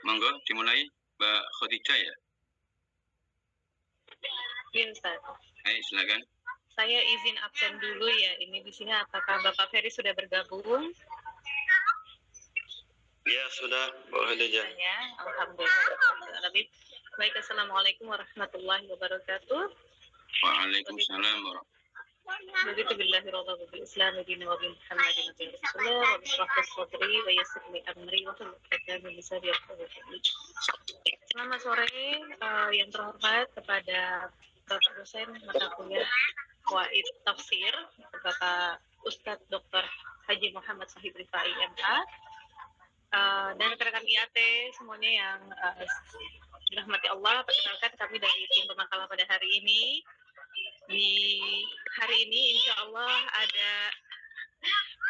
Monggo dimulai Mbak Khadijah ya. Iya Ustaz. Baik, silakan. Saya izin absen dulu ya. Ini di sini apakah Bapak Ferry sudah bergabung? Ya sudah, Mbak Khadijah. Ya, alhamdulillah. Baik, assalamualaikum warahmatullahi wabarakatuh. Waalaikumsalam warahmatullahi Begitu billahi bil Islam dina wa bi Muhammadin rasulullah wa bishrah sadri wa yassir li amri wa hlul 'uqdatam min lisani yafqahu qawli. Selamat sore yang terhormat kepada Bapak dosen mata kuliah Qawaid Tafsir, Bapak Ustadz Dr. Haji Muhammad Sahib Rifai MA, dan rekan-rekan IAT semuanya yang dirahmati Allah. Perkenalkan kami dari tim pemakaman pada hari ini. Di hari ini insya Allah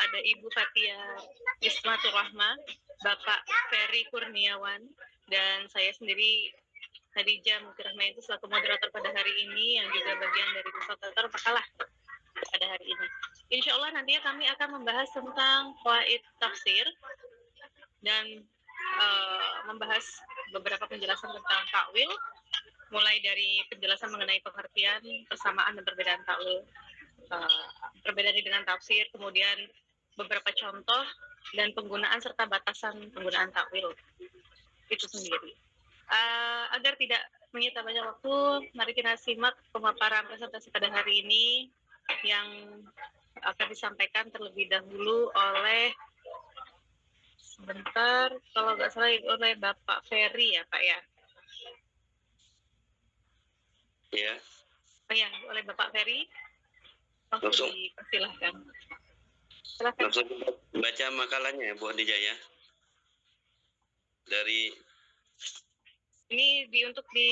ada Ibu Fatia Ismatur Rahma, Bapak Ferry Kurniawan, dan saya sendiri Khadijah Mukirahma itu selaku moderator pada hari ini yang juga bagian dari fasilitator makalah pada hari ini. Insya Allah nantinya kami akan membahas tentang Qawaid Tafsir dan membahas beberapa penjelasan tentang takwil, mulai dari penjelasan mengenai pengertian, persamaan dan perbedaan takwil, perbedaan dengan tafsir, kemudian beberapa contoh dan penggunaan serta batasan penggunaan takwil itu sendiri. Agar tidak menyita banyak waktu, mari kita simak pemaparan presentasi pada hari ini yang akan disampaikan terlebih dahulu oleh sebentar, kalau nggak salah oleh Bapak Ferry ya Pak ya? Ya. Oh ya, oleh Bapak Ferry. Langsung dipersilahkan. Langsung baca makalahnya ya Bu Khadijah ya. Dari ini untuk di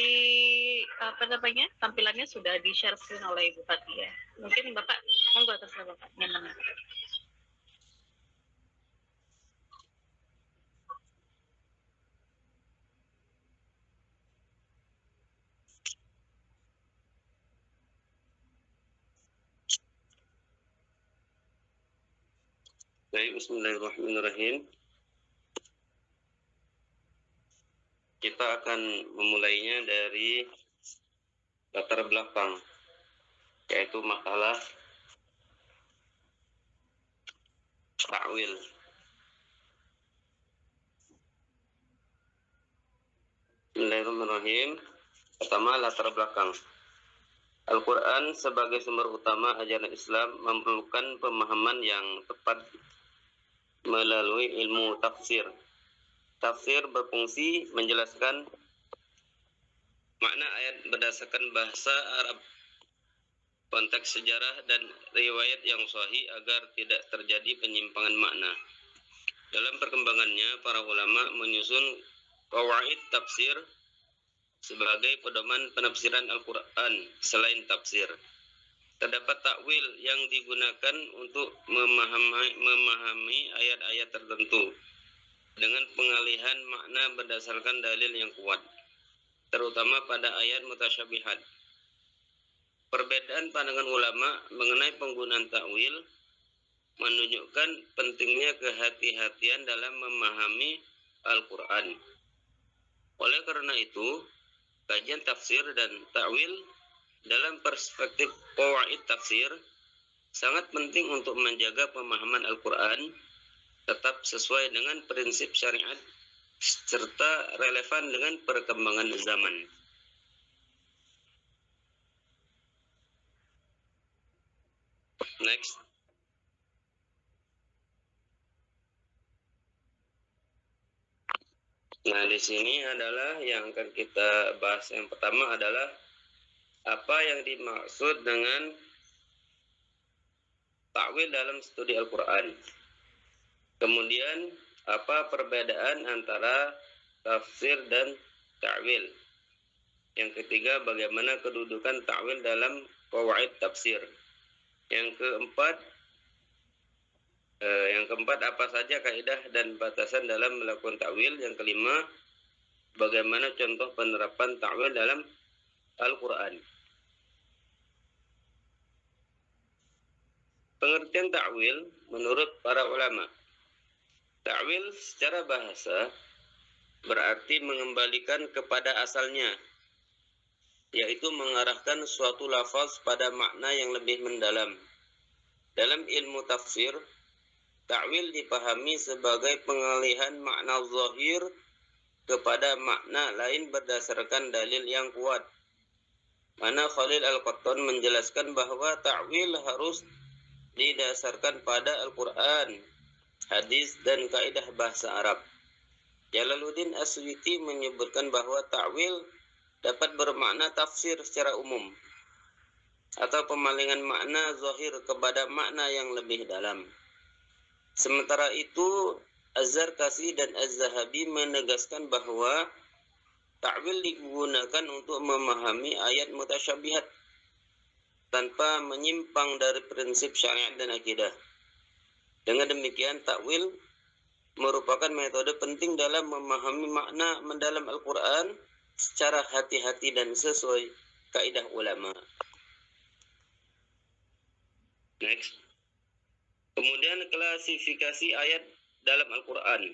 tampilannya sudah di share screen oleh Ibu Fatia. Mungkin Bapak monggo atas nama Bapak nyaman. Baik, bismillahirrahmanirrahim. Kita akan memulainya dari latar belakang, yaitu makalah ta'wil. Bismillahirrahmanirrahim. Pertama, latar belakang. Al-Quran sebagai sumber utama ajaran Islam memerlukan pemahaman yang tepat melalui ilmu tafsir. Tafsir berfungsi menjelaskan makna ayat berdasarkan bahasa Arab, konteks sejarah dan riwayat yang sahih agar tidak terjadi penyimpangan makna. Dalam perkembangannya, para ulama menyusun qawaid tafsir sebagai pedoman penafsiran Al-Quran. Selain tafsir, terdapat takwil yang digunakan untuk memahami ayat-ayat tertentu dengan pengalihan makna berdasarkan dalil yang kuat, terutama pada ayat mutasyabihat. Perbedaan pandangan ulama mengenai penggunaan takwil menunjukkan pentingnya kehati-hatian dalam memahami Al-Quran. Oleh karena itu, kajian tafsir dan takwil dalam perspektif qawaid tafsir sangat penting untuk menjaga pemahaman Al-Quran tetap sesuai dengan prinsip syariat serta relevan dengan perkembangan zaman. Next. Nah, di sini adalah yang akan kita bahas. Yang pertama adalah apa yang dimaksud dengan takwil dalam studi Al-Quran. Kemudian, apa perbedaan antara tafsir dan takwil. Yang ketiga, bagaimana kedudukan takwil dalam qawaid tafsir. Yang keempat, apa saja kaidah dan batasan dalam melakukan takwil. Yang kelima, bagaimana contoh penerapan takwil dalam Al-Quran. Pengertian takwil menurut para ulama. Takwil secara bahasa berarti mengembalikan kepada asalnya, yaitu mengarahkan suatu lafaz pada makna yang lebih mendalam. Dalam ilmu tafsir, ta'wil dipahami sebagai pengalihan makna zahir kepada makna lain berdasarkan dalil yang kuat. Mana Khalil Al-Qattan menjelaskan bahwa ta'wil harus didasarkan pada Al-Quran, hadis, dan kaidah bahasa Arab. Jalaluddin As-Suyuti menyebutkan bahwa ta'wil dapat bermakna tafsir secara umum atau pemalingan makna zahir kepada makna yang lebih dalam. Sementara itu, Az-Zarkasi dan Az-Zahabi menegaskan bahwa ta'wil digunakan untuk memahami ayat mutasyabihat tanpa menyimpang dari prinsip syariat dan akidah. Dengan demikian, ta'wil merupakan metode penting dalam memahami makna mendalam Al-Quran secara hati-hati dan sesuai kaidah ulama. Next. Kemudian klasifikasi ayat dalam Al-Quran.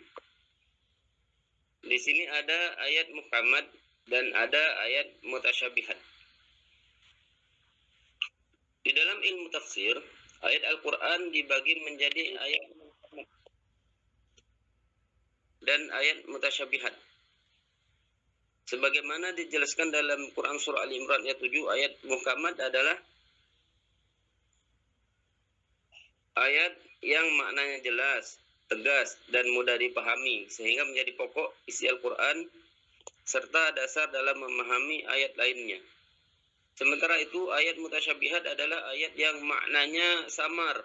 Di sini ada ayat muhkamat dan ada ayat mutasyabihat. Di dalam ilmu tafsir, ayat Al-Quran dibagi menjadi ayat muhkamat dan ayat mutasyabihat. Sebagaimana dijelaskan dalam Quran surah Al-Imran ayat 7, ayat muhkamat adalah ayat yang maknanya jelas, tegas, dan mudah dipahami, sehingga menjadi pokok isi Al-Quran, serta dasar dalam memahami ayat lainnya. Sementara itu, ayat mutasyabihat adalah ayat yang maknanya samar,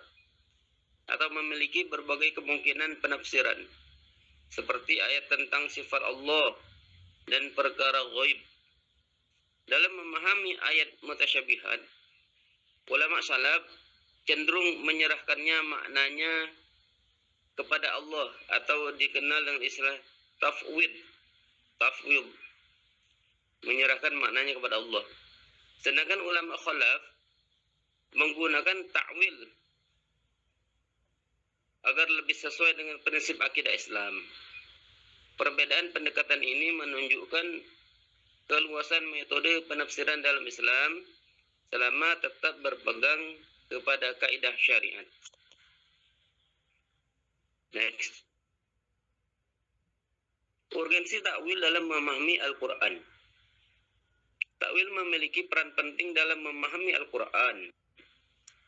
atau memiliki berbagai kemungkinan penafsiran, seperti ayat tentang sifat Allah dan perkara ghaib. Dalam memahami ayat mutasyabihat, ulama salaf cenderung menyerahkannya maknanya kepada Allah, atau dikenal dengan istilah tafwid, menyerahkan maknanya kepada Allah. Sedangkan ulama khalaf menggunakan ta'wil agar lebih sesuai dengan prinsip akidah Islam. Perbedaan pendekatan ini menunjukkan keluasan metode penafsiran dalam Islam selama tetap berpegang kepada kaidah syariat. Next. Urgensi ta'wil dalam memahami Al-Quran. Ta'wil memiliki peran penting dalam memahami Al-Quran,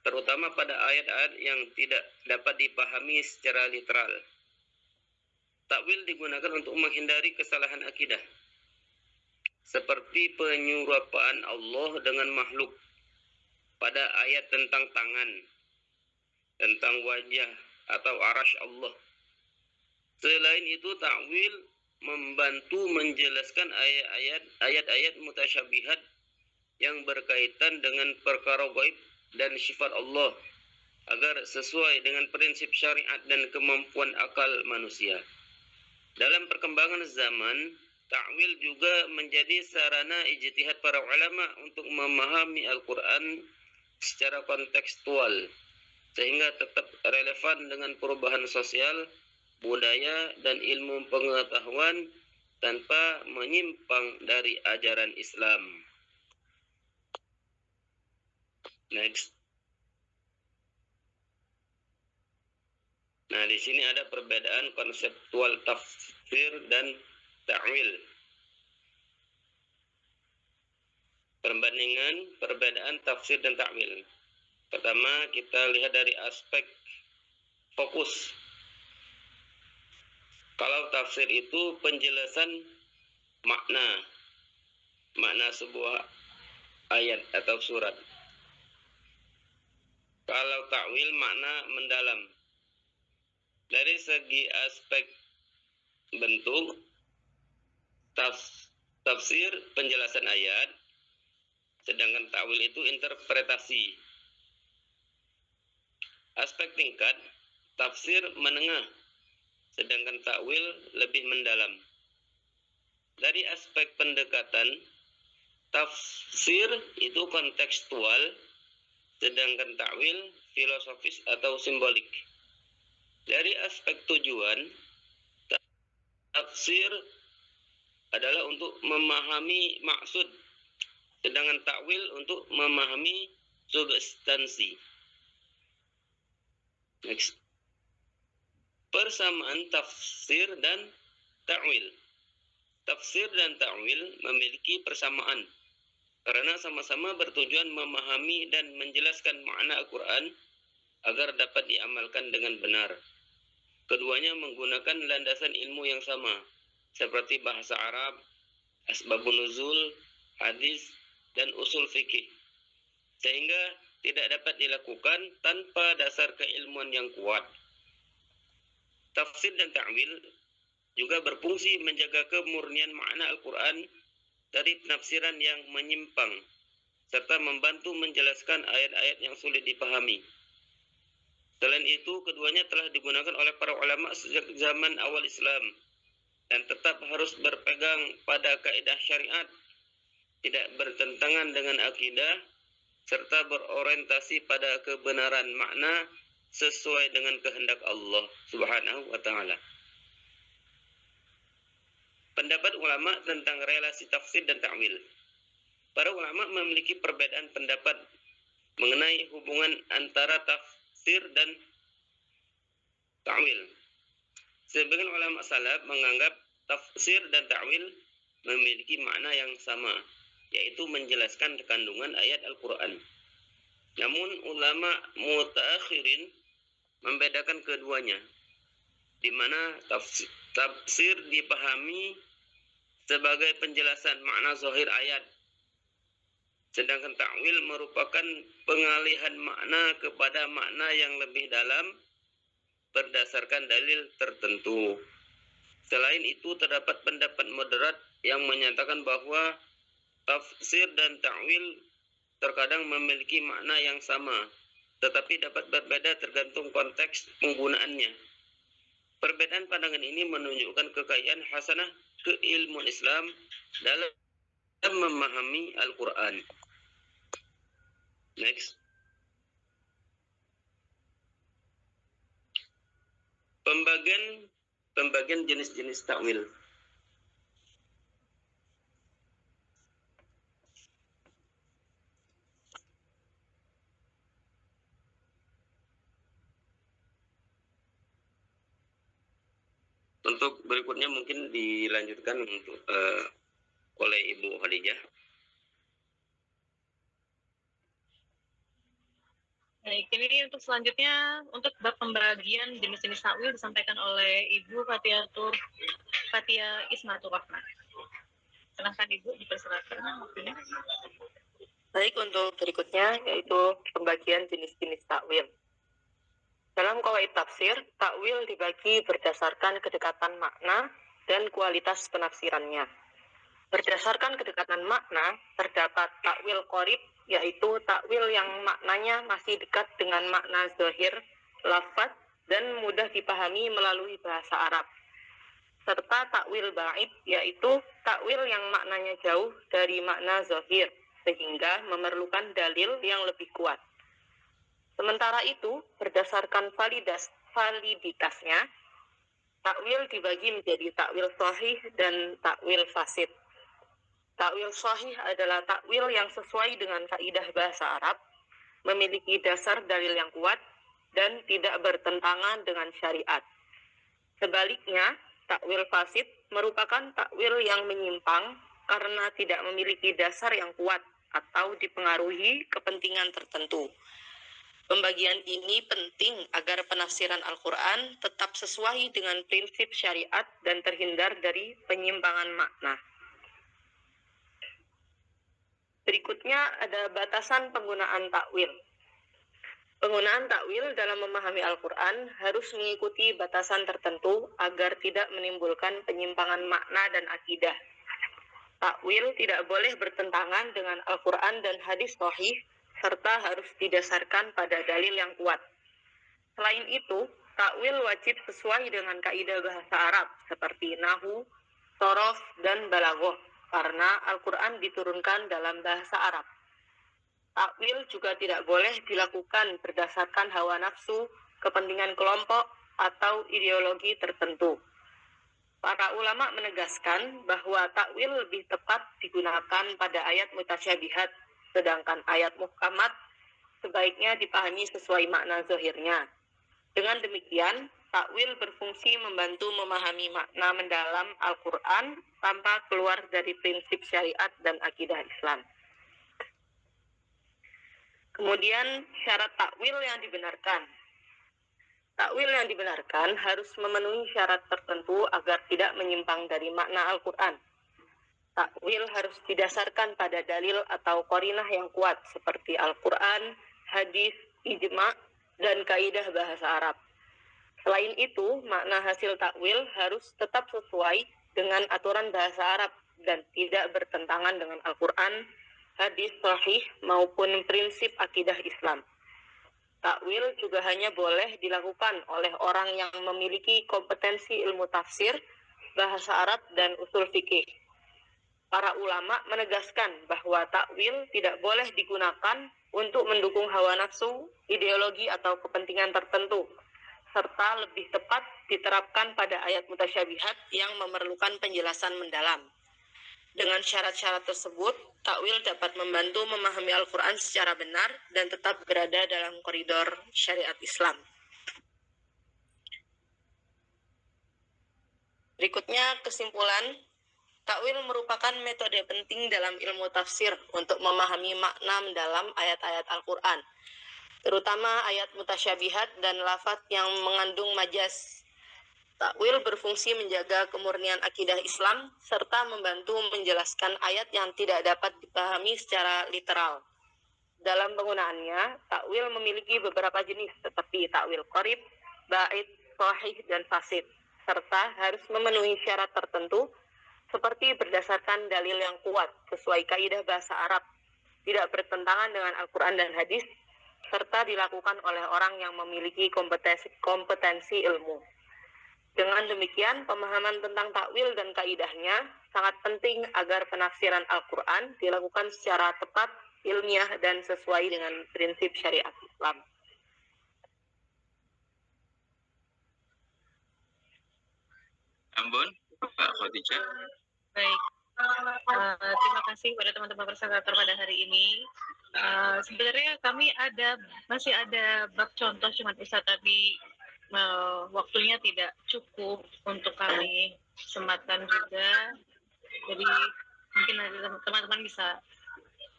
terutama pada ayat-ayat yang tidak dapat dipahami secara literal. Ta'wil digunakan untuk menghindari kesalahan akidah, seperti penyerupaan Allah dengan makhluk pada ayat tentang tangan, tentang wajah, atau arasy Allah. Selain itu, ta'wil membantu menjelaskan ayat-ayat mutasyabihat yang berkaitan dengan perkara gaib dan sifat Allah agar sesuai dengan prinsip syariat dan kemampuan akal manusia. Dalam perkembangan zaman, ta'wil juga menjadi sarana ijtihad para ulama untuk memahami Al-Quran secara kontekstual, sehingga tetap relevan dengan perubahan sosial, budaya, dan ilmu pengetahuan tanpa menyimpang dari ajaran Islam. Next. Nah, di sini ada perbedaan konseptual tafsir dan ta'wil. Perbedaan tafsir dan ta'wil. Pertama, kita lihat dari aspek fokus. Kalau tafsir itu penjelasan makna sebuah ayat atau surat. Kalau ta'wil makna mendalam. Dari segi aspek bentuk, tafsir penjelasan ayat, sedangkan ta'wil itu interpretasi. Aspek tingkat, tafsir menengah, sedangkan ta'wil lebih mendalam. Dari aspek pendekatan, tafsir itu kontekstual, sedangkan ta'wil filosofis atau simbolik. Dari aspek tujuan, tafsir adalah untuk memahami maksud, sedangkan takwil untuk memahami substansi. Next. Persamaan tafsir dan ta'wil. Tafsir dan ta'wil memiliki persamaan karena sama-sama bertujuan memahami dan menjelaskan makna Al-Quran agar dapat diamalkan dengan benar. Keduanya menggunakan landasan ilmu yang sama, seperti bahasa Arab, asbabun nuzul, hadis, dan usul fikih, sehingga tidak dapat dilakukan tanpa dasar keilmuan yang kuat. Tafsir dan ta'wil juga berfungsi menjaga kemurnian makna Al-Quran dari penafsiran yang menyimpang, serta membantu menjelaskan ayat-ayat yang sulit dipahami. Selain itu, keduanya telah digunakan oleh para ulama sejak zaman awal Islam dan tetap harus berpegang pada kaidah syariat, tidak bertentangan dengan akidah, serta berorientasi pada kebenaran makna sesuai dengan kehendak Allah Subhanahu wa Ta'ala. Pendapat ulama tentang relasi tafsir dan ta'wil. Para ulama memiliki perbedaan pendapat mengenai hubungan antara tafsir dan ta'wil. Sebagian ulama salaf menganggap tafsir dan ta'wil memiliki makna yang sama, yaitu menjelaskan kandungan ayat Al-Quran. Namun ulama mutaakhirin membedakan keduanya, di mana tafsir dipahami sebagai penjelasan makna zahir ayat, sedangkan ta'wil merupakan pengalihan makna kepada makna yang lebih dalam berdasarkan dalil tertentu. Selain itu, terdapat pendapat moderat yang menyatakan bahwa tafsir dan ta'wil terkadang memiliki makna yang sama, tetapi dapat berbeda tergantung konteks penggunaannya. Perbedaan pandangan ini menunjukkan kekayaan hasanah keilmuan Islam dalam memahami Al-Quran. Next. Pembagian jenis-jenis takwil. Untuk berikutnya mungkin dilanjutkan untuk oleh Ibu Khadijah. Baik, ini untuk selanjutnya untuk bab pembagian jenis-jenis takwil disampaikan oleh Ibu Fatia Ismatul Rahman. Silahkan Ibu, dipersilakan waktunya. Baik, untuk berikutnya yaitu pembagian jenis-jenis takwil. Dalam qawaid tafsir, takwil dibagi berdasarkan kedekatan makna dan kualitas penafsirannya. Berdasarkan kedekatan makna, terdapat takwil qorib, yaitu takwil yang maknanya masih dekat dengan makna zahir, lafaz, dan mudah dipahami melalui bahasa Arab. Serta takwil ba'id, yaitu takwil yang maknanya jauh dari makna zahir, sehingga memerlukan dalil yang lebih kuat. Sementara itu, berdasarkan validitasnya, takwil dibagi menjadi takwil sahih dan takwil fasid. Takwil sahih adalah takwil yang sesuai dengan kaidah bahasa Arab, memiliki dasar dalil yang kuat, dan tidak bertentangan dengan syariat. Sebaliknya, takwil fasid merupakan takwil yang menyimpang karena tidak memiliki dasar yang kuat atau dipengaruhi kepentingan tertentu. Pembagian ini penting agar penafsiran Al-Quran tetap sesuai dengan prinsip syariat dan terhindar dari penyimpangan makna. Berikutnya ada batasan penggunaan takwil. Penggunaan takwil dalam memahami Al-Quran harus mengikuti batasan tertentu agar tidak menimbulkan penyimpangan makna dan akidah. Takwil tidak boleh bertentangan dengan Al-Quran dan hadis sahih, serta harus didasarkan pada dalil yang kuat. Selain itu, takwil wajib sesuai dengan kaidah bahasa Arab seperti nahwu, sorof, dan balaghah, karena Al-Quran diturunkan dalam bahasa Arab. Takwil juga tidak boleh dilakukan berdasarkan hawa nafsu, kepentingan kelompok, atau ideologi tertentu. Para ulama menegaskan bahwa takwil lebih tepat digunakan pada ayat mutasyabihat, sedangkan ayat muhkamat sebaiknya dipahami sesuai makna zahirnya. Dengan demikian, takwil berfungsi membantu memahami makna mendalam Al-Quran tanpa keluar dari prinsip syariat dan akidah Islam. Kemudian syarat takwil yang dibenarkan. Takwil yang dibenarkan harus memenuhi syarat tertentu agar tidak menyimpang dari makna Al-Quran. Takwil harus didasarkan pada dalil atau qarinah yang kuat seperti Al-Quran, hadis, ijma, dan kaidah bahasa Arab. Selain itu, makna hasil takwil harus tetap sesuai dengan aturan bahasa Arab dan tidak bertentangan dengan Al-Quran, hadis sahih, maupun prinsip akidah Islam. Takwil juga hanya boleh dilakukan oleh orang yang memiliki kompetensi ilmu tafsir, bahasa Arab, dan usul fikih. Para ulama menegaskan bahwa takwil tidak boleh digunakan untuk mendukung hawa nafsu, ideologi, atau kepentingan tertentu, serta lebih tepat diterapkan pada ayat mutasyabihat yang memerlukan penjelasan mendalam. Dengan syarat-syarat tersebut, takwil dapat membantu memahami Al-Quran secara benar dan tetap berada dalam koridor syariat Islam. Berikutnya kesimpulan, takwil merupakan metode penting dalam ilmu tafsir untuk memahami makna mendalam ayat-ayat Al-Quran, terutama ayat mutasyabihat dan lafaz yang mengandung majaz. Takwil berfungsi menjaga kemurnian akidah Islam serta membantu menjelaskan ayat yang tidak dapat dipahami secara literal. Dalam penggunaannya, takwil memiliki beberapa jenis seperti takwil qarib, ba'id, sahih, dan fasid, serta harus memenuhi syarat tertentu seperti berdasarkan dalil yang kuat sesuai kaidah bahasa Arab, tidak bertentangan dengan Al-Quran dan hadis, serta dilakukan oleh orang yang memiliki kompetensi ilmu. Dengan demikian, pemahaman tentang takwil dan kaidahnya sangat penting agar penafsiran Al-Quran dilakukan secara tepat, ilmiah, dan sesuai dengan prinsip syariat Islam. Ambon, Pak Khadijah. Baik, terima kasih kepada teman-teman presentator pada hari ini. Sebenarnya kami masih ada bab contoh, cuma Ustaz tadi waktunya tidak cukup untuk kami sematkan juga. Jadi mungkin nanti teman-teman bisa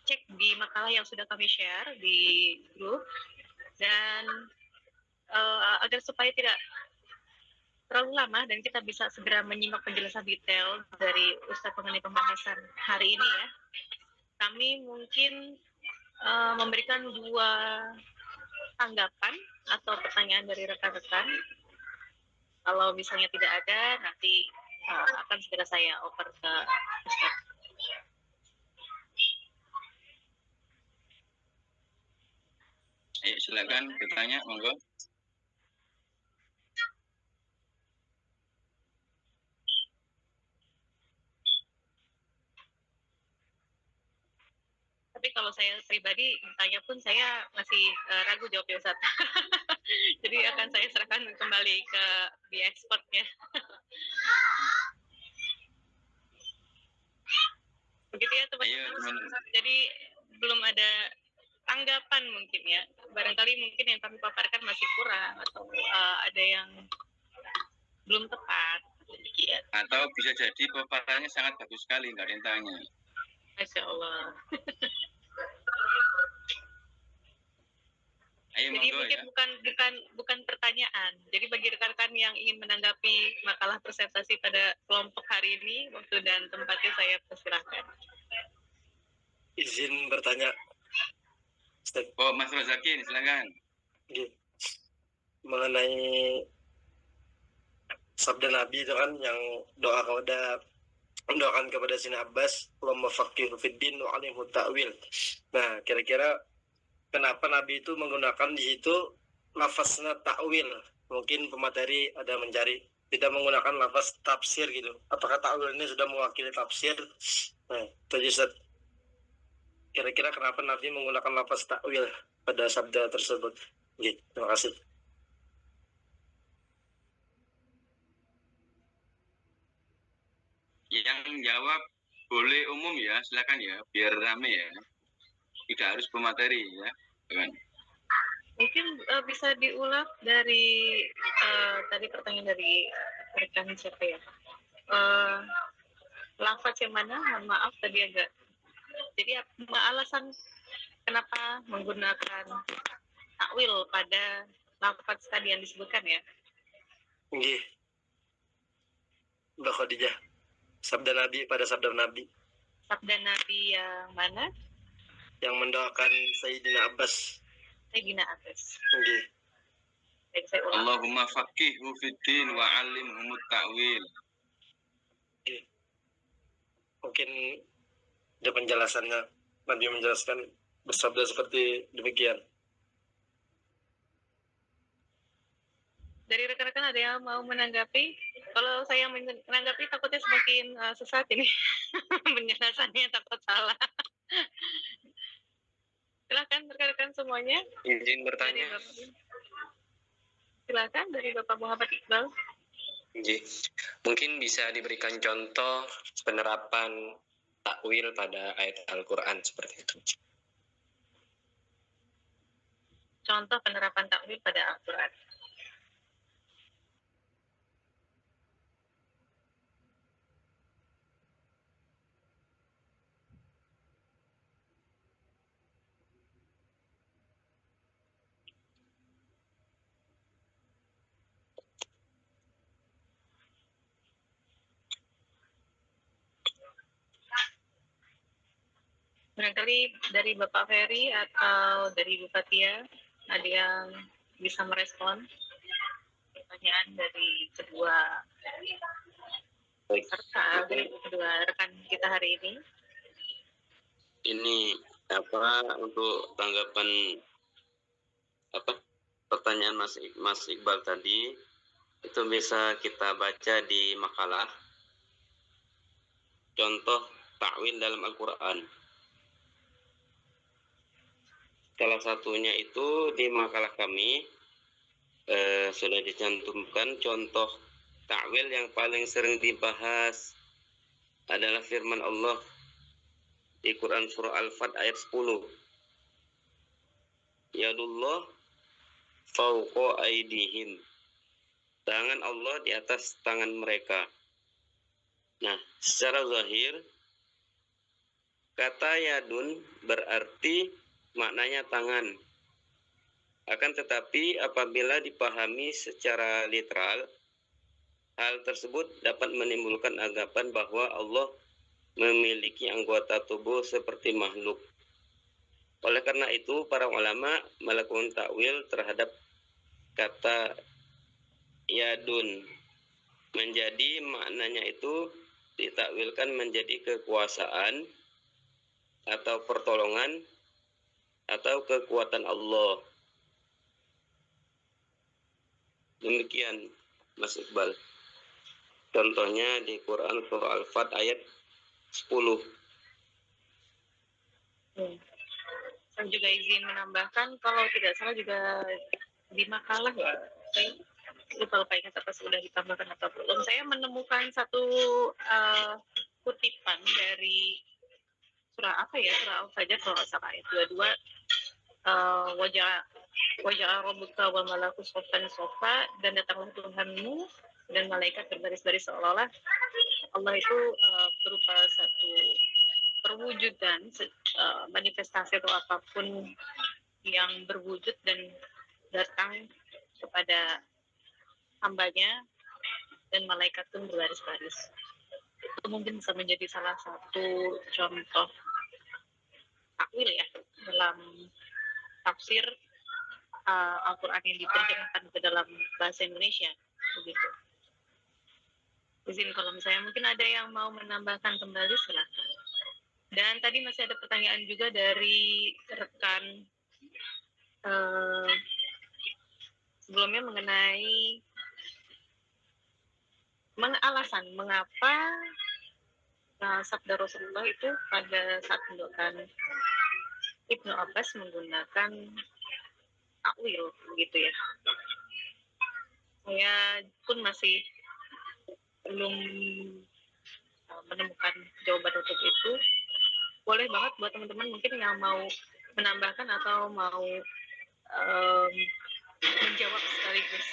cek di makalah yang sudah kami share di grup, dan agar supaya tidak terlalu lama dan kita bisa segera menyimak penjelasan detail dari Ustadz mengenai pembahasan hari ini ya. Kami mungkin memberikan 2 tanggapan atau pertanyaan dari rekan-rekan. Kalau misalnya tidak ada, nanti akan segera saya oper ke Ustadz. Ayo silakan bertanya, monggo. Tapi kalau saya pribadi bertanya pun saya masih ragu jawabnya Ustaz. Jadi akan saya serahkan kembali ke di expertnya. Begitu ya teman-teman. Jadi belum ada tanggapan mungkin ya. Barangkali mungkin yang kami paparkan masih kurang atau ada yang belum tepat. Demikian. Atau bisa jadi paparannya sangat bagus sekali, nggak ada yang tanya. Masya Allah. Ayo, jadi monggo, mungkin ya. bukan pertanyaan. Jadi bagi rekan-rekan yang ingin menanggapi makalah presentasi pada kelompok hari ini, waktu dan tempatnya saya persilahkan. Izin bertanya. Oh, Mas Rozaki, silakan. Mengenai sabda Nabi itu kan yang mendoakan kepada Sina Abbas, Allahumma faqihu fiddin wa alimhu ta'wil. Nah, kira-kira kenapa Nabi itu menggunakan di situ lafaznya ta'wil? Mungkin pemateri ada mencari, tidak menggunakan lafaz tafsir gitu. Apakah ta'wil ini sudah mewakili tafsir? Nah, itu Ustaz. Kira-kira kenapa Nabi menggunakan lafaz ta'wil pada sabda tersebut? Gitu. Terima kasih. Yang jawab boleh umum ya, silakan ya, biar rame ya. Tidak harus pemateri ya. Kan? Mungkin bisa diulang dari tadi pertanyaan dari rekan siapa ya? Lafaz yang mana? Mohon maaf tadi agak. Jadi alasan kenapa menggunakan takwil pada lafaz tadi yang disebutkan ya? Nggih. Mbak Khadijah, sabda Nabi pada sabda Nabi. Sabda Nabi yang mana? Yang mendoakan Sayyidina Abbas. Sayyidina Abbas. Nggih. Baik, saya ulang. Allahumma faqihhu fiddin wa 'allimhumut ta'wil. Nggih. Mungkin ada penjelasannya, Nabi menjelaskan bersabda seperti demikian. Dari rekan-rekan ada yang mau menanggapi? Kalau saya menanggapi takutnya semakin sesat ini. Penjelasannya takut salah. Silakan rekan-rekan semuanya. Izin bertanya. Silakan dari Bapak Muhammad Iqbal. Mungkin bisa diberikan contoh penerapan takwil pada ayat Al-Quran seperti itu. Contoh penerapan takwil pada Al-Quran. Barangkali dari Bapak Ferry atau dari Bu Fatia ada yang bisa merespon pertanyaan dari kedua peserta, dari kedua rekan kita hari ini. Ini untuk tanggapan pertanyaan Mas Iqbal tadi itu bisa kita baca di makalah contoh takwil dalam Al-Quran. Salah satunya itu di makalah kami sudah dicantumkan contoh takwil yang paling sering dibahas adalah firman Allah di Quran surah Al-Fat ayat 10. Yadullah fauqa aidihim. Tangan Allah di atas tangan mereka. Nah, secara zahir kata yadun berarti maknanya tangan. Akan tetapi apabila dipahami secara literal, hal tersebut dapat menimbulkan anggapan bahwa Allah memiliki anggota tubuh seperti makhluk. Oleh karena itu, para ulama melakukan takwil terhadap kata yadun. Menjadi maknanya itu ditakwilkan menjadi kekuasaan atau pertolongan atau kekuatan Allah. Demikian Mas Iqbal. Contohnya di Quran surah Al-Fat ayat 10. Saya juga izin menambahkan, kalau tidak salah juga di makalah ya, saya lupa ingat apa sudah ditambahkan atau belum. Saya menemukan satu kutipan dari surah apa ya, surah Al-Fajr kalau salah ayat 22. Wajah rabbuka wal malaku soffan soffa, dan datanglah Tuhanmu dan malaikat berbaris-baris, seolah-olah Allah itu berupa satu perwujudan, manifestasi atau apapun yang berwujud dan datang kepada hambanya, dan malaikat pun berbaris-baris. Itu mungkin bisa menjadi salah satu contoh takwil ya dalam tafsir Al-Quran yang diterjemahkan ke dalam bahasa Indonesia, begitu. Izin kalau misalnya mungkin ada yang mau menambahkan kembali, silakan. Dan tadi masih ada pertanyaan juga dari rekan sebelumnya mengenai alasan mengapa sabda Rasulullah itu pada saat mendoakan Ibnu Abbas menggunakan takwil, begitu ya. Saya pun masih belum menemukan jawaban untuk itu, boleh banget buat teman-teman mungkin yang mau menambahkan atau mau menjawab sekaligus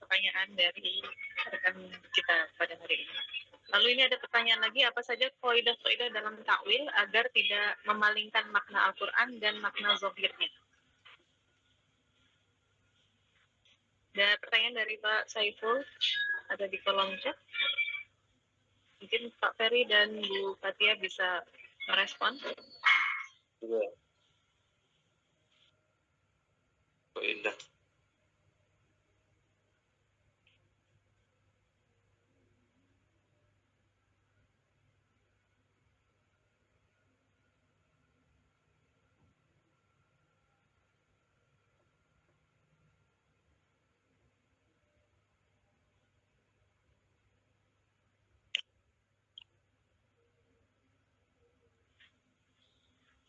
pertanyaan dari rekan kita pada hari ini. Lalu ini ada pertanyaan lagi, apa saja kaidah-kaidah dalam takwil agar tidak memalingkan makna Al-Quran dan makna zahirnya? Ada pertanyaan dari Pak Saiful, ada di kolom chat. Mungkin Pak Ferry dan Bu Fatia bisa merespon. Kaidah.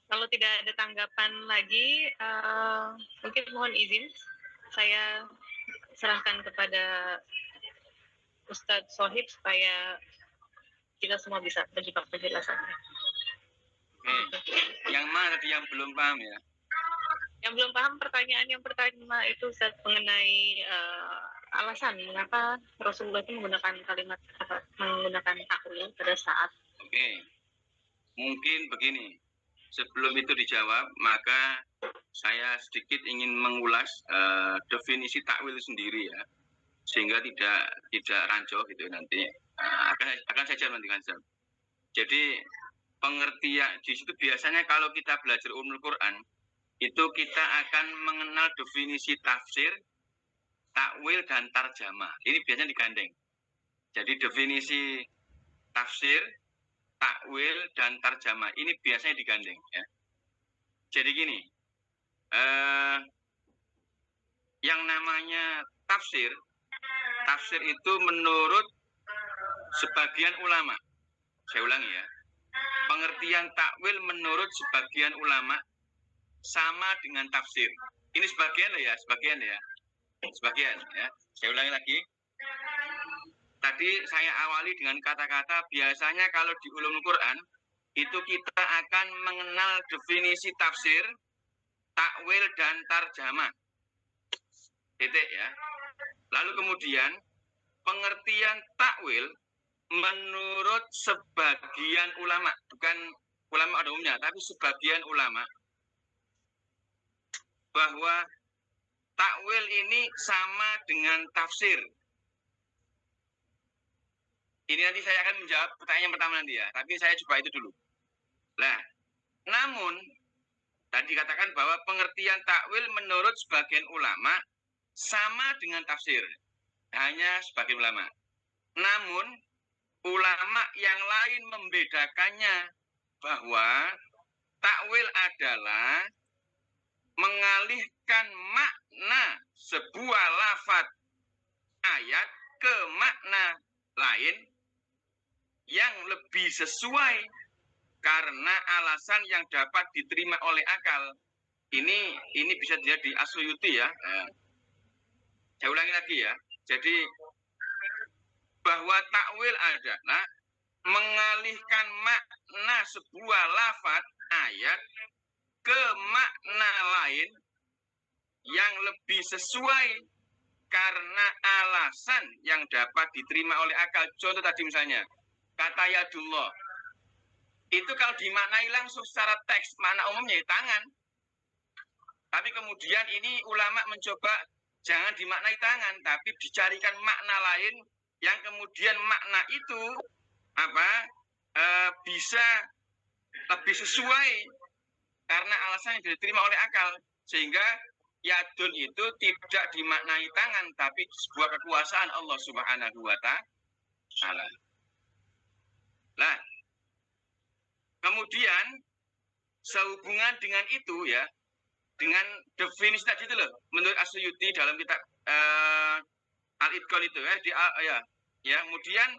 Kalau tidak ada tanggapan lagi, mungkin mohon izin saya serahkan kepada Ustadz Sohib supaya kita semua bisa menyimak penjelasannya. Yang mana tadi yang belum paham ya? Yang belum paham pertanyaan yang pertama itu Ustadz mengenai alasan mengapa Rasulullah itu menggunakan menggunakan takwil pada saat. Oke. Mungkin begini. Sebelum itu dijawab, maka saya sedikit ingin mengulas definisi takwil sendiri ya, sehingga tidak rancu gitu nanti. Akan saya jawab nanti kan. Jadi pengertian di situ biasanya kalau kita belajar ulumul Quran itu kita akan mengenal definisi tafsir, takwil dan tarjamah. Ini biasanya digandeng. Jadi definisi tafsir, takwil dan tarjamah ini biasanya digandeng ya. Jadi gini, yang namanya tafsir itu menurut sebagian ulama, saya ulangi ya, pengertian takwil menurut sebagian ulama sama dengan tafsir. Ini sebagian ya, sebagian ya. Saya ulangi lagi. Tadi saya awali dengan kata-kata biasanya kalau di ulumul Quran itu kita akan mengenal definisi tafsir, takwil dan tarjamah. Titik ya. Lalu kemudian pengertian takwil menurut sebagian ulama, bukan ulama pada umumnya, tapi sebagian ulama, bahwa takwil ini sama dengan tafsir. Ini nanti saya akan menjawab pertanyaan pertama nanti ya, tapi saya coba itu dulu. Nah, namun tadi dikatakan bahwa pengertian takwil menurut sebagian ulama sama dengan tafsir, hanya sebagian ulama. Namun ulama yang lain membedakannya bahwa takwil adalah mengalihkan makna sebuah lafaz ayat ke makna lain yang lebih sesuai karena alasan yang dapat diterima oleh akal. Ini bisa dilihat di As-Suyuti ya. Saya ulangi lagi ya. Jadi bahwa takwil adalah mengalihkan makna sebuah lafaz ayat ke makna lain yang lebih sesuai karena alasan yang dapat diterima oleh akal. Contoh tadi misalnya kata yadullah, itu kalau dimaknai langsung secara teks, makna umumnya tangan. Tapi kemudian ini ulama mencoba jangan dimaknai tangan, tapi dicarikan makna lain yang kemudian makna itu bisa lebih sesuai karena alasan yang diterima oleh akal, sehingga yadun itu tidak dimaknai tangan, tapi sebuah kekuasaan Allah Subhanahu wa Ta'ala. Nah, kemudian sehubungan dengan itu ya, dengan definisi tadi itu loh, menurut As-Suyuti dalam kitab Al-Itqan itu ya, kemudian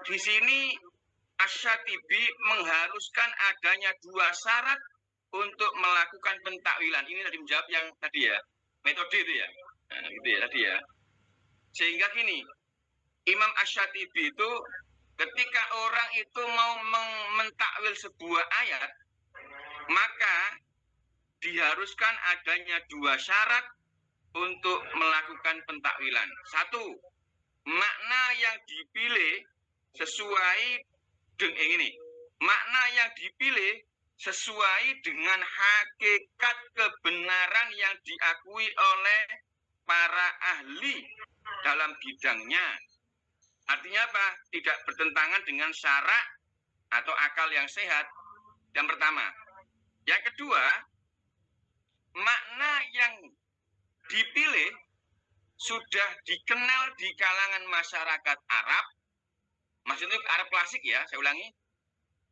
di sini Asy-Syatibi mengharuskan adanya dua syarat untuk melakukan pentakwilan. Ini tadi menjawab yang tadi ya, metode itu ya, gitu ya tadi ya. Sehingga gini, Imam Asy-Syatibi itu ketika orang itu mau mentakwil sebuah ayat, maka diharuskan adanya dua syarat untuk melakukan pentakwilan. Satu, makna yang dipilih sesuai dengan ini. Makna yang dipilih sesuai dengan hakikat kebenaran yang diakui oleh para ahli dalam bidangnya. Artinya apa? Tidak bertentangan dengan syarak atau akal yang sehat. Yang pertama. Yang kedua, makna yang dipilih sudah dikenal di kalangan masyarakat Arab. Maksudnya Arab klasik ya, saya ulangi.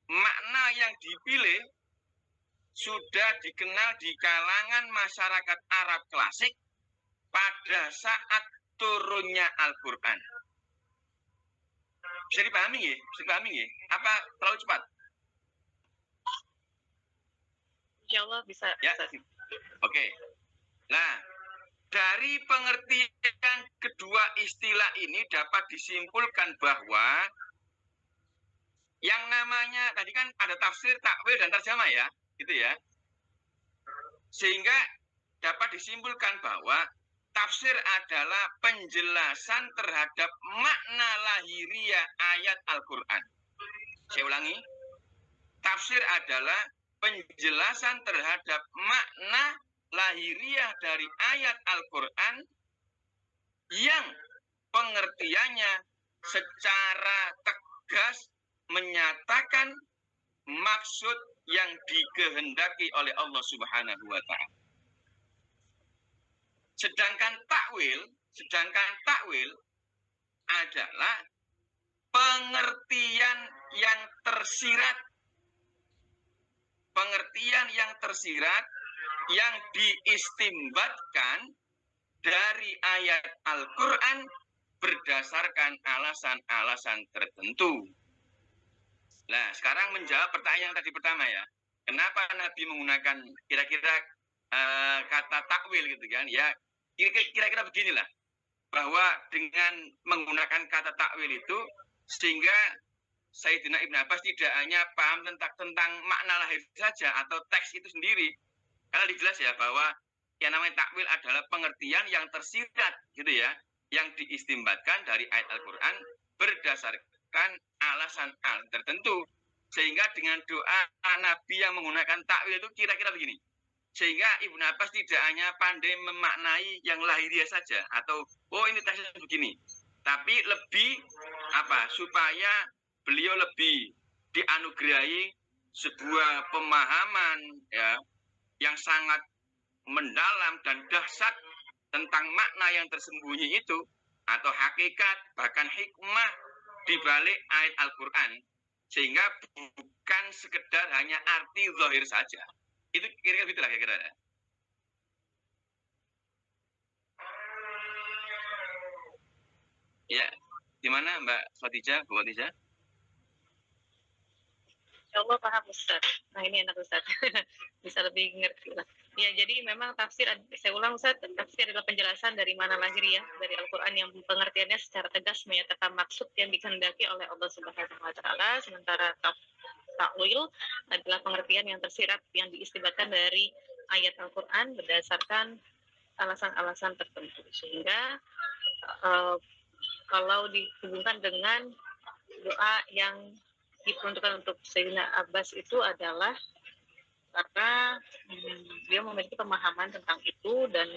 Makna yang dipilih sudah dikenal di kalangan masyarakat Arab klasik pada saat turunnya Al-Quran. Bisa dipahami ya? Bisa dipahami ya? Apa terlalu cepat? Insya Allah bisa. Ya. Oke. Nah, dari pengertian kedua istilah ini dapat disimpulkan bahwa yang namanya tadi kan ada tafsir, takwil, dan terjemah ya, gitu ya. Sehingga dapat disimpulkan bahwa tafsir adalah penjelasan terhadap makna lahiriah ayat Al-Quran. Saya ulangi, tafsir adalah penjelasan terhadap makna lahiriah dari ayat Al-Quran yang pengertiannya secara tegas menyatakan maksud yang dikehendaki oleh Allah Subhanahu wa Ta'ala. Sedangkan takwil adalah pengertian yang tersirat. Pengertian yang tersirat yang diistimbatkan dari ayat Al-Quran berdasarkan alasan-alasan tertentu. Nah, sekarang menjawab pertanyaan yang tadi pertama ya. Kenapa Nabi menggunakan kira-kira kata takwil gitu kan? Ya, kira-kira beginilah. Bahwa dengan menggunakan kata takwil itu sehingga Sayyidina Ibn Abbas tidak hanya paham tentang makna lahir saja atau teks itu sendiri. Karena dijelas ya bahwa yang namanya takwil adalah pengertian yang tersirat gitu ya, yang diistimbatkan dari ayat Al-Quran berdasarkan alasan tertentu. Sehingga dengan doa Nabi yang menggunakan takwil itu kira-kira begini. Sehingga Ibn Abbas tidak hanya pandai memaknai yang lahiriah saja atau oh ini teksnya begini, tapi lebih supaya beliau lebih dianugerahi sebuah pemahaman ya yang sangat mendalam dan dahsyat tentang makna yang tersembunyi itu atau hakikat bahkan hikmah di balik ayat Al-Quran, sehingga bukan sekedar hanya arti zahir saja. Itu kira-kira gitulah kira-kira. Ya, gimana Mbak Khadijah, Bu Khadijah? Insya Allah paham Ustaz. Nah ini enak Ustaz. Bisa lebih ngerti lah. Ya jadi memang tafsir, saya ulang Ustaz, tafsir adalah penjelasan dari mana lahiriah dari Al-Quran yang pengertiannya secara tegas menyatakan maksud yang dikehendaki oleh Allah Subhanahu wa Ta'ala, sementara takwil adalah pengertian yang tersirat yang diistimbatkan dari ayat Al-Quran berdasarkan alasan-alasan tertentu. Sehingga kalau dihubungkan dengan doa yang diperuntukkan untuk Sayyidina Abbas itu adalah karena dia memiliki pemahaman tentang itu dan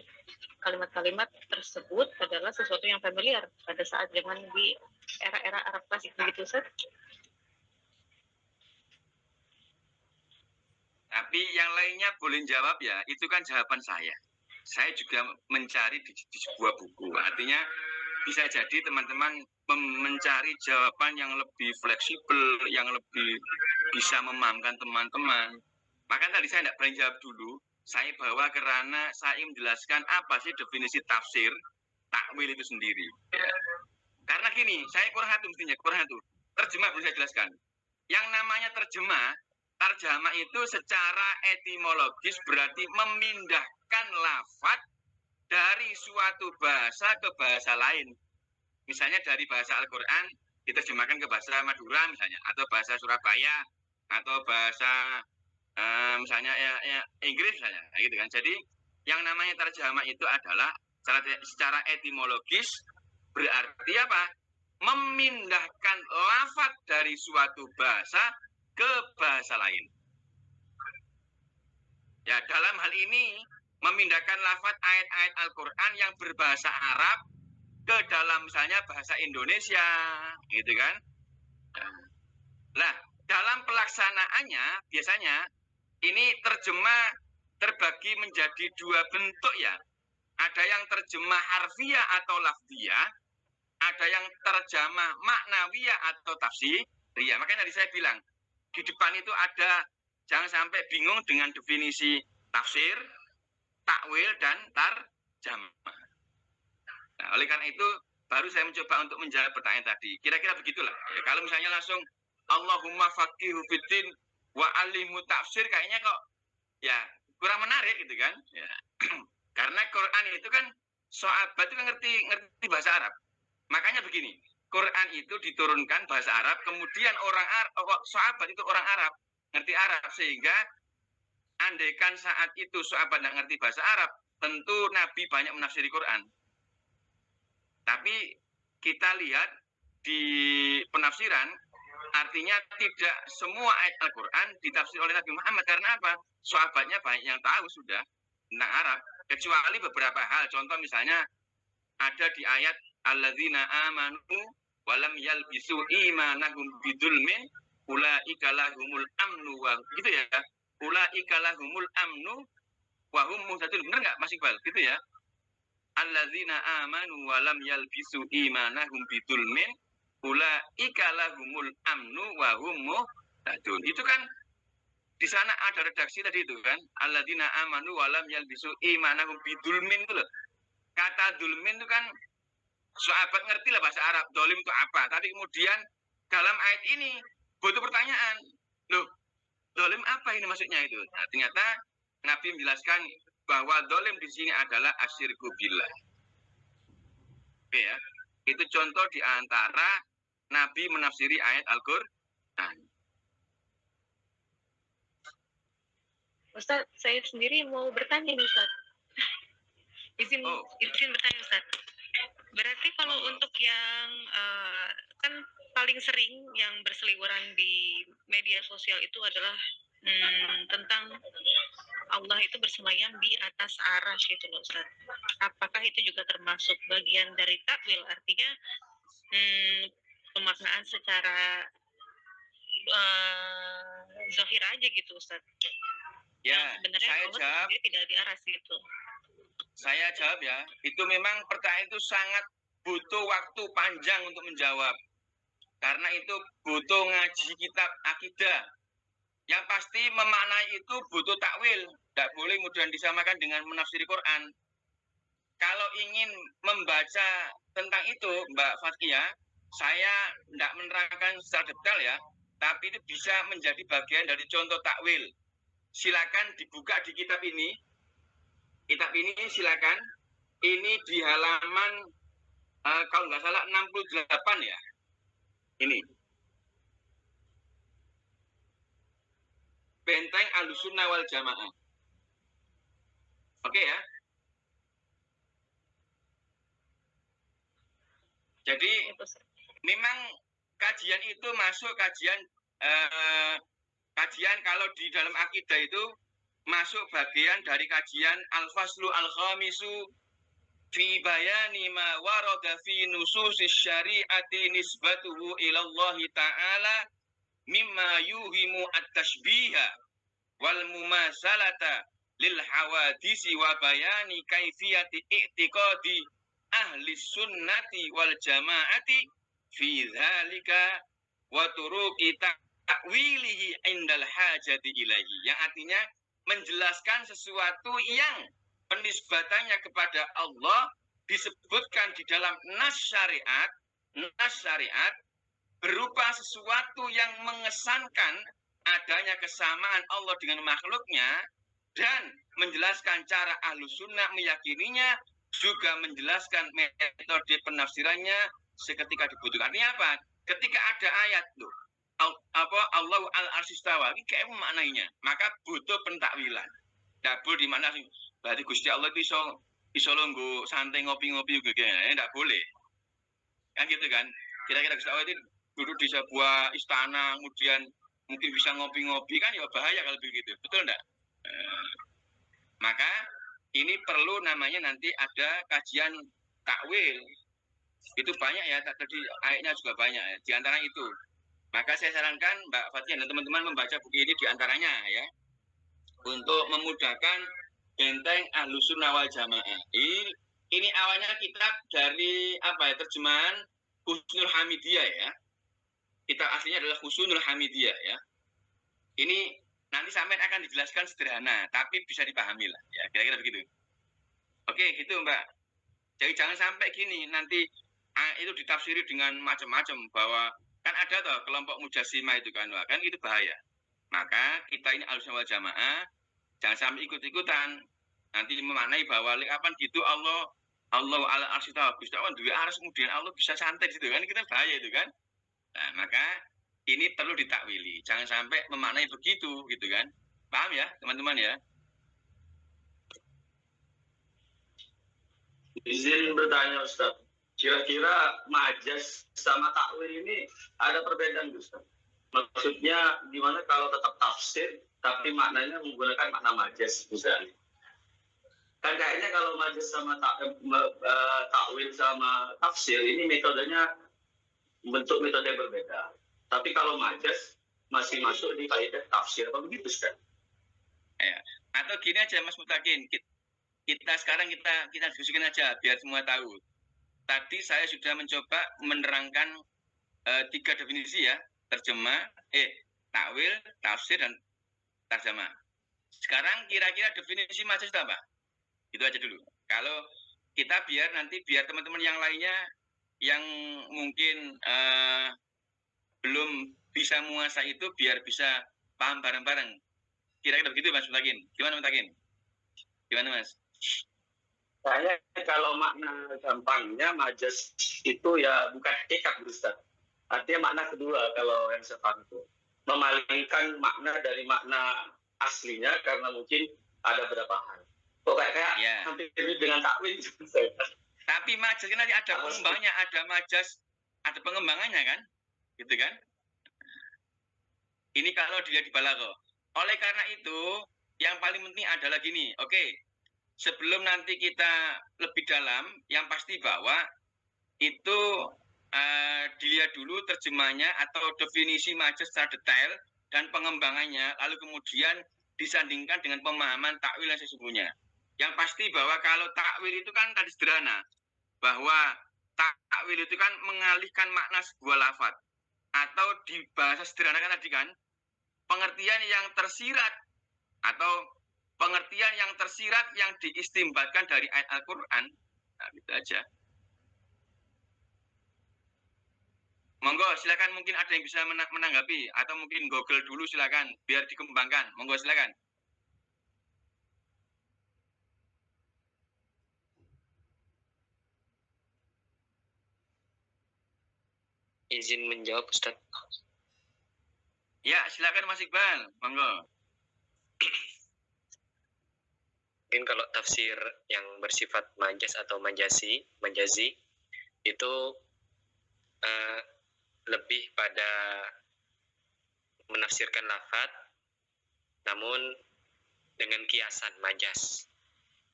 kalimat-kalimat tersebut adalah sesuatu yang familiar pada saat zaman di era-era Arab klasik begitu Ustaz. Tapi yang lainnya boleh jawab ya, itu kan jawaban saya. Saya juga mencari di sebuah buku. Artinya bisa jadi teman-teman mencari jawaban yang lebih fleksibel, yang lebih bisa memahamkan teman-teman. Maka tadi saya tidak berani jawab dulu. Saya bawa karena saya menjelaskan apa sih definisi tafsir, takwil itu sendiri. Ya. Karena gini, saya kurang satu mestinya, kurang satu. Terjemah belum saya jelaskan. Yang namanya terjemah itu secara etimologis berarti memindahkan lafaz dari suatu bahasa ke bahasa lain. Misalnya dari bahasa Al-Quran diterjemahkan ke bahasa Madura misalnya, atau bahasa Surabaya, atau bahasa misalnya ya Inggris misalnya, gitu kan. Jadi yang namanya terjemah itu adalah secara etimologis berarti apa? Memindahkan lafaz dari suatu bahasa ke bahasa lain. Ya, dalam hal ini memindahkan lafaz ayat-ayat Al-Qur'an yang berbahasa Arab ke dalam misalnya bahasa Indonesia, gitu kan? Nah, dalam pelaksanaannya biasanya ini terjemah terbagi menjadi dua bentuk ya. Ada yang terjemah harfiah atau lafziyah, ada yang terjemah maknawiyah atau tafsiriyah. Makanya tadi saya bilang, di depan itu ada, jangan sampai bingung dengan definisi tafsir, takwil, dan tarjamah. Nah, oleh karena itu, baru saya mencoba untuk menjawab pertanyaan tadi. Kira-kira begitulah. Ya, kalau misalnya langsung, Allahumma faqihu fiddin wa alimu tafsir, kayaknya kok ya kurang menarik gitu kan. Ya. Karena Quran itu kan, sahabat itu kan ngerti bahasa Arab. Makanya begini, Quran itu diturunkan bahasa Arab, kemudian sahabat itu orang Arab, ngerti Arab, sehingga andaikan saat itu sahabat tidak ngerti bahasa Arab, tentu Nabi banyak menafsiri Quran. Tapi kita lihat di penafsiran, artinya tidak semua ayat Al-Quran ditafsir oleh Nabi Muhammad. Karena apa? Sahabatnya banyak yang tahu sudah tentang Arab, kecuali beberapa hal. Contoh misalnya ada di ayat alladzina amanu walam yalbisu imanahum bidzulmin ulaika lahumul amnu wa gitu ya. Ulaika lahumul amnu wa hum muhtadun. Benar enggak Mas Iqbal? Gitu ya. Alladzina amanu walam yalbisu imanahum bidzulmin ulaika lahumul amnu wa hum muhtadun. Itu kan di sana ada redaksi tadi itu kan, alladzina amanu walam yalbisu imanahum bidzulmin itu loh. Kata dzulmin itu kan sahabat ngerti lah bahasa Arab, dolim itu apa. Tapi kemudian dalam ayat ini butuh pertanyaan. Loh, dolim apa ini maksudnya itu? Nah, ternyata Nabi menjelaskan bahwa dolim di sini adalah asyirku billah. Oke ya, itu contoh di antara Nabi menafsiri ayat Al-Qur'an. Ustaz, saya sendiri mau bertanya nih Ustaz. Izin bertanya Ustaz. Berarti kalau untuk yang kan paling sering yang berseliweran di media sosial itu adalah tentang Allah itu bersemayam di atas arasy itu loh Ustaz. Apakah itu juga termasuk bagian dari takwil? Artinya pemaknaan secara zahir aja gitu Ustaz. Ya, sebenarnya saya Allah jawab. sendiri tidak di arasy itu. Saya jawab ya, itu memang pertanyaan itu sangat butuh waktu panjang untuk menjawab. Karena itu butuh ngaji kitab akidah. Yang pasti memaknai itu butuh takwil. Tidak boleh kemudian disamakan dengan menafsiri Quran. Kalau ingin membaca tentang itu, Mbak Fathia, saya tidak menerangkan secara detail ya, tapi itu bisa menjadi bagian dari contoh takwil. Silakan dibuka di kitab ini. Kitab ini silakan. Ini di halaman kalau nggak salah 68 ya. Ini. Benteng Ahlussunnah wal Jamaah. Oke ya. Jadi memang kajian itu masuk kajian kalau di dalam akidah itu masuk bagian dari kajian al-faslu al-khamisu fi bayani ma warada fi nususis syari'ati nisbatuhu ila Allah ta'ala mimma yuhimu at-tashbiha wal mumasalata lil hawadisi wa bayani kaifiyati i'tiqadi ahli sunnati wal jama'ati fi dzalika wa turuqi ta'wilihi indal hajati ilaihi, yang artinya menjelaskan sesuatu yang penisbatannya kepada Allah disebutkan di dalam nas syariat berupa sesuatu yang mengesankan adanya kesamaan Allah dengan makhluknya, dan menjelaskan cara ahlu sunnah meyakininya, juga menjelaskan metode penafsirannya seketika dibutuhkan. Artinya apa? ketika ada ayat loh, Allah al-arsistawa, ini kayak maknanya, maka butuh pentakwilan. Tidak boleh dimana berarti Gusti Allah itu iso longgo santai ngopi-ngopi juga kayaknya, tidak boleh. Kan gitu kan? Kira-kira Gusti Allah itu duduk di sebuah istana, kemudian mungkin bisa ngopi-ngopi, kan ya bahaya kalau begitu. Betul enggak? Maka ini perlu namanya nanti ada kajian takwil. Itu banyak ya, tadi ayatnya juga banyak ya. Di antara itu. Maka saya sarankan Mbak Fatia dan teman-teman membaca buku ini di antaranya ya. Untuk memudahkan benteng Ahlus Sunnah wal Jamaah. Ini awalnya kitab dari apa ya, terjemahan Husnul Hamidiyah ya. Kitab aslinya adalah Husnul Hamidiyah ya. Ini nanti sampai akan dijelaskan sederhana, tapi bisa dipahami lah ya, kira-kira begitu. Oke, gitu Mbak. Jadi jangan sampai gini, nanti itu ditafsiri dengan macam-macam, bahwa kan ada toh kelompok Mujassimah itu kan itu bahaya. Maka kita ini Ahlus Sunnah wal Jamaah jangan sampai ikut-ikutan. Nanti memaknai bahwa kapan gitu Allah ala arsy istawa, Gusti Allah duwe ars kemudian Allah bisa santai gitu kan, kita bahaya itu kan. Nah, maka ini perlu ditakwili. Jangan sampai memaknai begitu gitu kan. Paham ya, teman-teman ya? Izin bertanya Ustaz. Kira-kira majas sama takwil ini ada perbedaan Ustaz? Maksudnya gimana kalau tetap tafsir tapi maknanya menggunakan makna majas misalnya? Kan kayaknya kalau majas sama takwil sama tafsir ini metodenya bentuk metode berbeda. Tapi kalau majas masih masuk di kaidah tafsir apa begitu Ustaz? Ya. Atau gini aja Mas Mutakin, kita sekarang kita diskusikan aja biar semua tahu. Tadi saya sudah mencoba menerangkan 3 definisi ya, terjemah, takwil, tafsir dan tarjamah. Sekarang kira-kira definisi majas itu apa? Itu aja dulu. Kalau kita biar teman-teman yang lainnya yang mungkin belum bisa menguasai itu biar bisa paham bareng-bareng. Kira-kira begitu Mas Mutakin. Gimana Mutakin? Gimana Mas? Saya kalau makna gampangnya majas itu ya bukan hakikat Ustaz. Artinya makna kedua kalau yang saya paham itu. Memalingkan makna dari makna aslinya karena mungkin ada beberapa hal. Kok kayak hampir mirip dengan takwil. Tapi majas kan nanti ada pengembangannya, ada majas, ada pengembangannya kan? Gitu kan? Ini kalau dilihat di balaghah. Oleh karena itu, yang paling penting adalah gini, oke. Sebelum nanti kita lebih dalam, yang pasti bahwa itu dilihat dulu terjemahnya atau definisi majas secara detail dan pengembangannya, lalu kemudian disandingkan dengan pemahaman takwil yang sesungguhnya. Yang pasti bahwa kalau takwil itu kan tadi sederhana, bahwa takwil itu kan mengalihkan makna sebuah lafaz, atau di bahasa sederhana kan tadi kan, pengertian yang tersirat atau pengertian yang tersirat yang diistimbatkan dari ayat Al-Quran. Nah, gitu aja. Monggo, silakan, mungkin ada yang bisa menanggapi atau mungkin Google dulu silakan biar dikembangkan. Monggo silakan. Izin menjawab Ustaz. Ya, silakan Mas Iqbal. Monggo. Mungkin kalau tafsir yang bersifat majas atau majazi itu lebih pada menafsirkan lafaz namun dengan kiasan majas.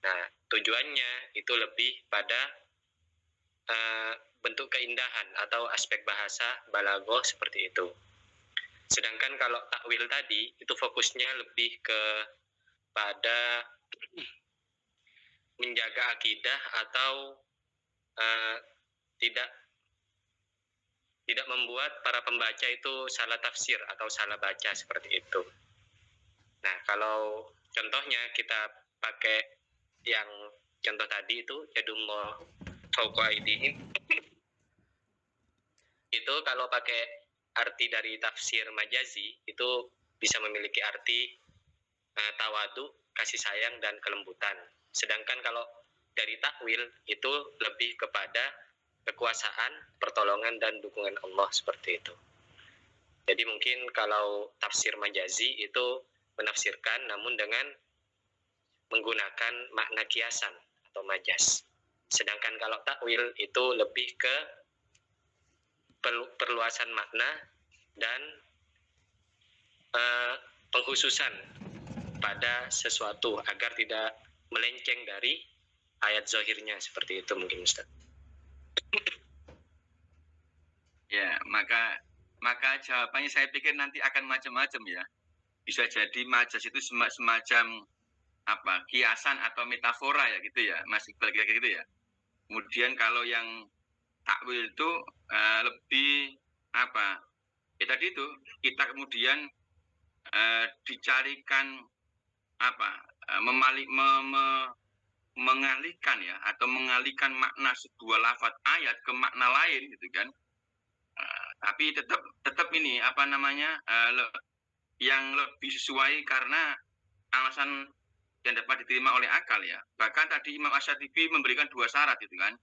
Nah, tujuannya itu lebih pada bentuk keindahan atau aspek bahasa balaghah seperti itu. Sedangkan kalau takwil tadi itu fokusnya lebih ke pada menjaga akidah atau tidak membuat para pembaca itu salah tafsir atau salah baca seperti itu. Nah, kalau contohnya kita pakai yang contoh tadi itu yadullah fawqa aydihim, itu kalau pakai arti dari tafsir majazi itu bisa memiliki arti tawadu, kasih sayang dan kelembutan. Sedangkan kalau dari takwil itu lebih kepada kekuasaan, pertolongan dan dukungan Allah, seperti itu. Jadi mungkin kalau tafsir majazi itu menafsirkan namun dengan menggunakan makna kiasan atau majas. Sedangkan kalau takwil itu lebih ke perluasan makna dan pengkhususan pada sesuatu agar tidak melenceng dari ayat zahirnya, seperti itu mungkin Ustaz. Ya, maka jawabannya saya pikir nanti akan macam-macam ya. Bisa jadi majas itu semacam apa, kiasan atau metafora ya gitu ya, Mas Iqbal, kira-kira gitu ya. Kemudian kalau yang takwil itu lebih apa? Ya tadi itu kita kemudian dicarikan apa? Mengalihkan ya, atau mengalihkan makna sebuah lafaz ayat ke makna lain gitu kan. Tapi tetap ini apa namanya, yang lebih sesuai karena alasan yang dapat diterima oleh akal ya. Bahkan tadi Imam Asy-Syatibi memberikan 2 syarat itu kan.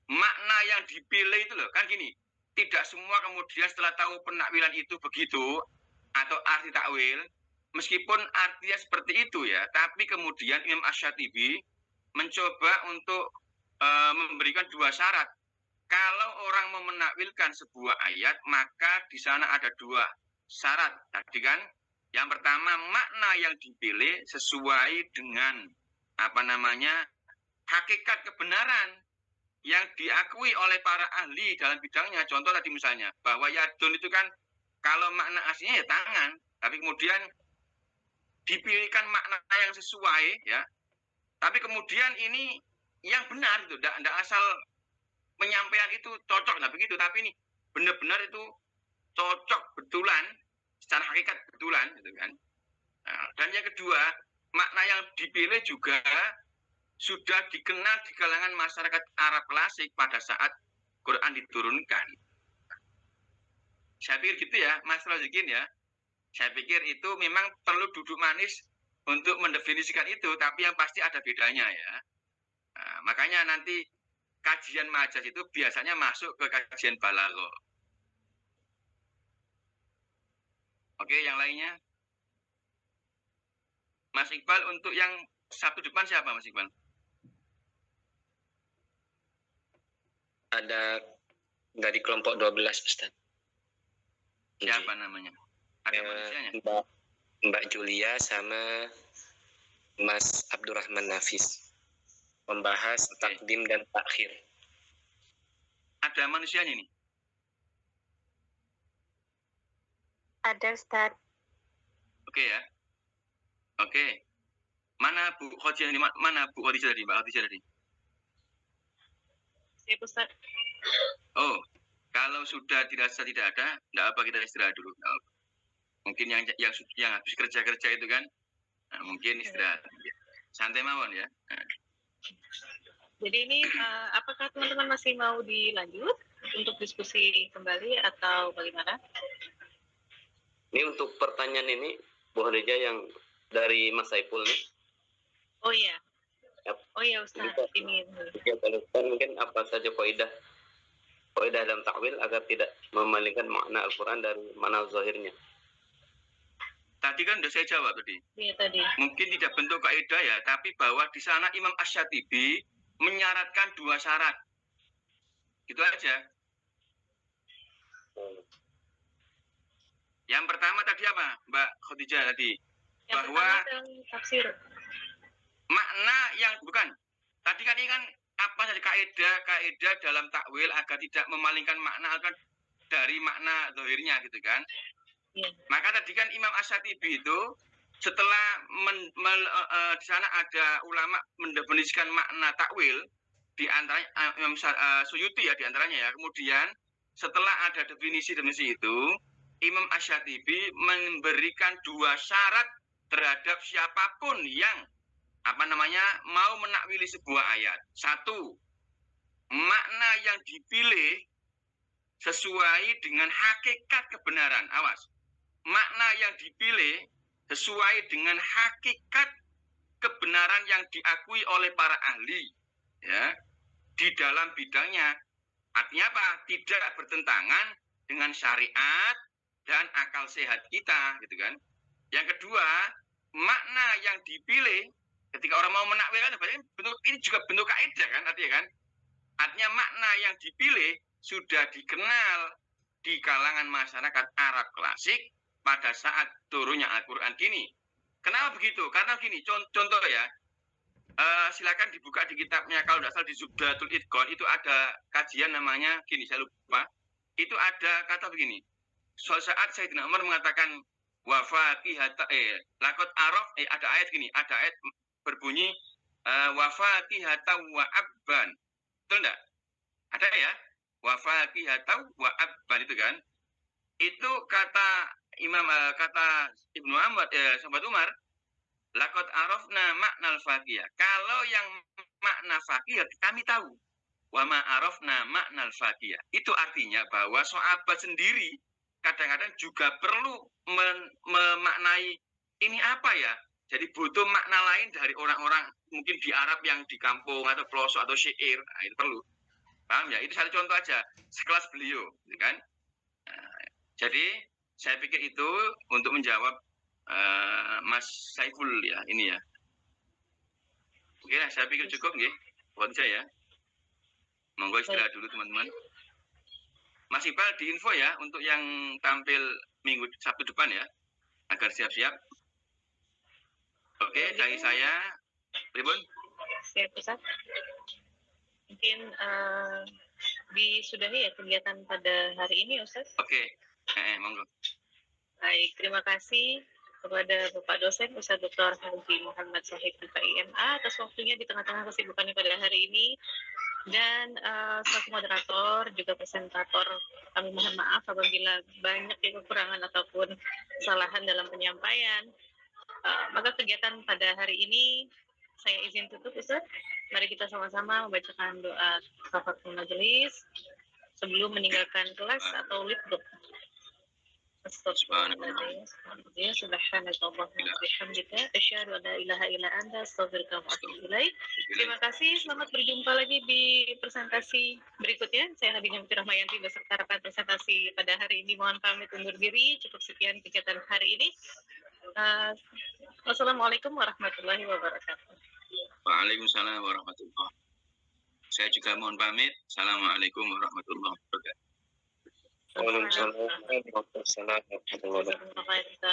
Makna yang dipilih itu loh, kan gini, tidak semua kemudian setelah tahu penakwilan itu begitu atau arti takwil, meskipun artinya seperti itu ya, tapi kemudian Imam Asy-Syatibi mencoba untuk memberikan 2 syarat. Kalau orang mau menakwilkan sebuah ayat, maka di sana ada 2 syarat tadi kan. Yang pertama, makna yang dipilih sesuai dengan apa namanya, hakikat kebenaran yang diakui oleh para ahli dalam bidangnya. Contoh tadi misalnya bahwa yadun itu kan kalau makna aslinya ya tangan, tapi kemudian dipilihkan makna yang sesuai ya. Tapi kemudian ini yang benar itu, tidak asal penyampaian itu cocok, nah begitu, tapi ini benar-benar itu cocok betulan, secara hakikat betulan gitu kan. Nah, dan yang kedua, makna yang dipilih juga sudah dikenal di kalangan masyarakat Arab klasik pada saat Quran diturunkan. Saya pikir gitu ya, Mas Rozikin ya. Saya pikir itu memang perlu duduk manis untuk mendefinisikan itu, tapi yang pasti ada bedanya ya. Nah, makanya nanti kajian majas itu biasanya masuk ke kajian balaghah. Oke, yang lainnya? Mas Iqbal, untuk yang satu depan siapa Mas Iqbal? Ada dari kelompok 12 Ustaz. Siapa namanya? Ada manusianya? Mbak Julia sama Mas Abdurrahman Nafis. Membahas takdim dan takhir. Ada manusianya nih? Ada Ustaz. Oke ya. Oke. Mana Bu Khadijah tadi? Mana Bu Khadijah tadi? Mbak Khadijah tadi? Siap Ustaz. Oh, kalau sudah dirasa tidak ada, tidak apa, kita istirahat dulu. Mungkin yang habis kerja itu kan, nah, mungkin istirahat. Santai mawon ya. Nah. Jadi ini apakah teman-teman masih mau dilanjut untuk diskusi kembali atau bagaimana? Ini untuk pertanyaan ini, Bu Khadijah, yang dari Mas Saiful nih. Oh iya. Yap. Oh iya Ustaz, ini. Mungkin apa saja kaidah dalam takwil agar tidak memalingkan makna Al-Quran dari makna zahirnya. Tadi kan sudah saya jawab tadi. Iya tadi. Mungkin tidak bentuk kaidah ya, tapi bahwa di sana Imam Asy-Syatibi menyaratkan 2 syarat. Gitu aja. Yang pertama tadi apa, Mbak Khadijah tadi? Yang bahwa tafsir. Makna yang bukan. Tadi kan ini kan apa saja kaidah dalam takwil agar tidak memalingkan makna dari makna zahirnya gitu kan. Ya. Maka tadi kan Imam Asy-Syatibi itu setelah di sana ada ulama mendefinisikan makna takwil, di antaranya Imam Suyuti ya di antaranya ya. Kemudian setelah ada definisi itu, Imam Asy-Syatibi memberikan 2 syarat terhadap siapapun yang mau menakwili sebuah ayat. 1, makna yang dipilih sesuai dengan hakikat kebenaran. Awas. Makna yang dipilih sesuai dengan hakikat kebenaran yang diakui oleh para ahli ya di dalam bidangnya. Artinya apa? Tidak bertentangan dengan syariat dan akal sehat kita, gitu kan. Yang kedua, makna yang dipilih ketika orang mau menakwilkan, bentuk ini juga bentuk kaidah kan, artinya kan. Artinya makna yang dipilih sudah dikenal di kalangan masyarakat Arab klasik pada saat turunnya Al-Quran gini. Kenapa begitu? Karena gini, contoh ya, silakan dibuka di kitabnya, kalau tidak salah di Zubdatul Itqan itu ada kajian namanya gini, saya lupa, itu ada kata begini, suatu saat Sayyidina Umar mengatakan wafatihata lakot araf, ada ayat gini, ada ayat berbunyi wafatihata wa abban, betul enggak? Ada ya, wafatihata wa abban itu kan, itu kata Imam, kata Ibnu Umar, sahabat Umar, lakot arafna maknal fakiyah. Kalau yang makna fakiyah kami tahu. Wa ma arafna maknal fakiyah. Itu artinya bahwa sahabat sendiri kadang-kadang juga perlu memaknai ini apa ya. Jadi butuh makna lain dari orang-orang mungkin di Arab yang di kampung atau pelosok atau syair. Nah, itu perlu. Paham ya? Itu satu contoh aja. Sekelas beliau, gitu kan? Nah, jadi saya pikir itu untuk menjawab Mas Saiful ya, ini ya. Oke, saya pikir cukup nggih buat saya. Monggo istirahat dulu teman-teman. Mas Iqbal diinfo ya untuk yang tampil minggu Sabtu depan ya, agar siap-siap. Oke, dari saya, Pribun. Siap, Ustaz. Mungkin disudahi ya kegiatan pada hari ini, Ustaz. Oke, monggo. Baik, terima kasih kepada Bapak dosen Ustaz Dr. Haji Muhammad Shahid FIMA atas waktunya di tengah-tengah kesibukannya pada hari ini, dan selaku moderator juga presentator kami mohon maaf apabila banyak kekurangan ataupun kesalahan dalam penyampaian. Maka kegiatan pada hari ini saya izin tutup, Ustaz. Mari kita sama-sama membacakan doa kafatul majelis sebelum meninggalkan kelas atau libdok. Astagfirullahaladzim. Subhanallahumma bihamdika asyhadu an la ilaha illa anta astaghfiruka wa atubu ilaik. Terima kasih, selamat berjumpa lagi di presentasi berikutnya. Saya Khadijah Rahmayanti beserta rekan presentasi pada hari ini mohon pamit undur diri. Cukup sekian kegiatan hari ini. Wassalamualaikum warahmatullahi wabarakatuh. Waalaikumsalam warahmatullahi wabarakatuh. Saya juga mohon pamit. Assalamualaikum warahmatullahi wabarakatuh. Waalaikumsalam warahmatullahi wabarakatuh.